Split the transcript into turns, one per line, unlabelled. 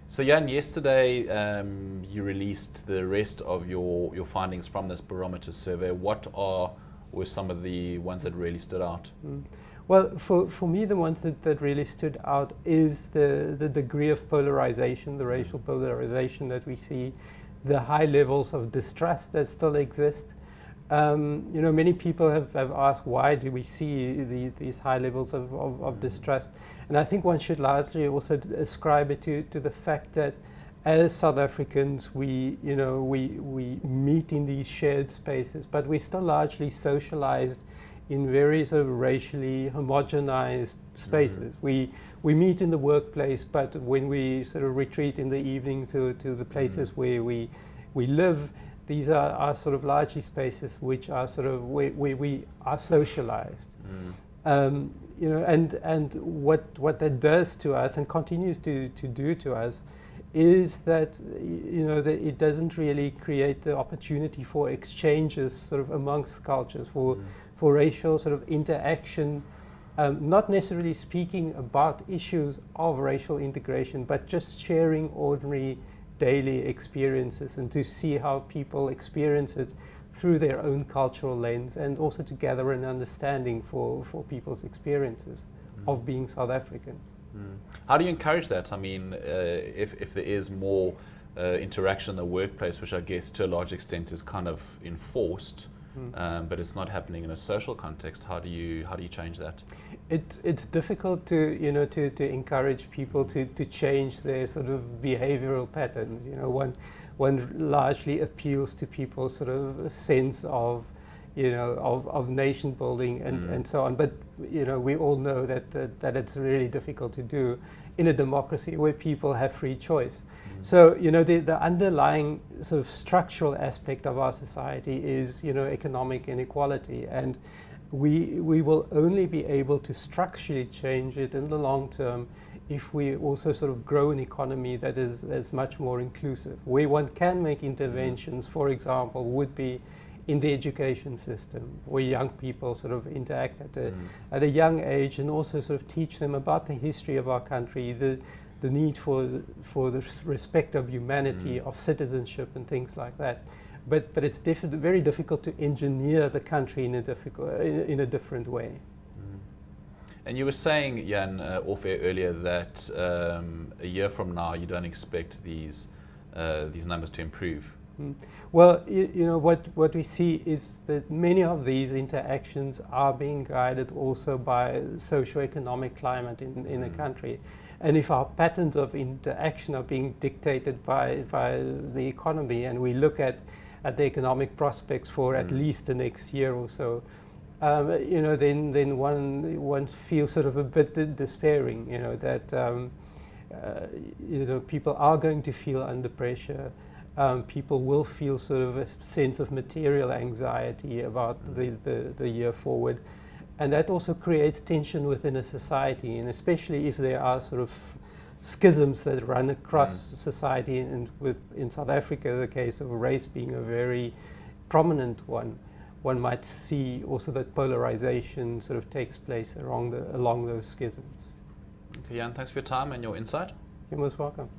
So Jan, yesterday you released the rest of your findings from this barometer survey. Were some of the ones that really stood out?
Well, for me, the ones that really stood out is the degree of polarization, the racial polarization that we see, the high levels of distrust that still exist. Many people have asked, why do we see these high levels of distrust? And I think one should largely also ascribe it to the fact that as South Africans, we meet in these shared spaces, but we're still largely socialized in very sort of racially homogenized spaces. We meet in the workplace, but when we sort of retreat in the evening to the places where we live, these are sort of largely spaces which are sort of where we are socialized. And what that does to us and continues to do to us is that that it doesn't really create the opportunity for exchanges sort of amongst cultures, for racial sort of interaction, not necessarily speaking about issues of racial integration, but just sharing ordinary daily experiences and to see how people experience it through their own cultural lens, and also to gather an understanding for people's experiences of being South African.
How do you encourage that? I mean, if there is more interaction in the workplace, which I guess to a large extent is kind of enforced, but it's not happening in a social context, how do you change that?
It's difficult to encourage people to change their sort of behavioral patterns. One largely appeals to people's sort of sense of nation building and so on. But we all know that it's really difficult to do in a democracy where people have free choice. So the underlying sort of structural aspect of our society is economic inequality, and we will only be able to structurally change it in the long term if we also sort of grow an economy that is much more inclusive. Where one can make interventions, for example, would be in the education system, where young people sort of interact at a young age, and also sort of teach them about the history of our country, the need for the respect of humanity, of citizenship and things like that. But it's very difficult to engineer the country in a different way.
And you were saying, Jan, off air earlier, that a year from now you don't expect these numbers to improve.
Well, what we see is that many of these interactions are being guided also by socio-economic climate in a country. And if our patterns of interaction are being dictated by the economy, and we look at the economic prospects for at least the next year or so, then one feels sort of a bit despairing, that people are going to feel under pressure. People will feel sort of a sense of material anxiety about the year forward. And that also creates tension within a society, and especially if there are sort of schisms that run across society, and in South Africa, the case of race being a very prominent one might see also that polarization sort of takes place along those schisms.
Okay, Jan, thanks for your time and your insight.
You're most welcome.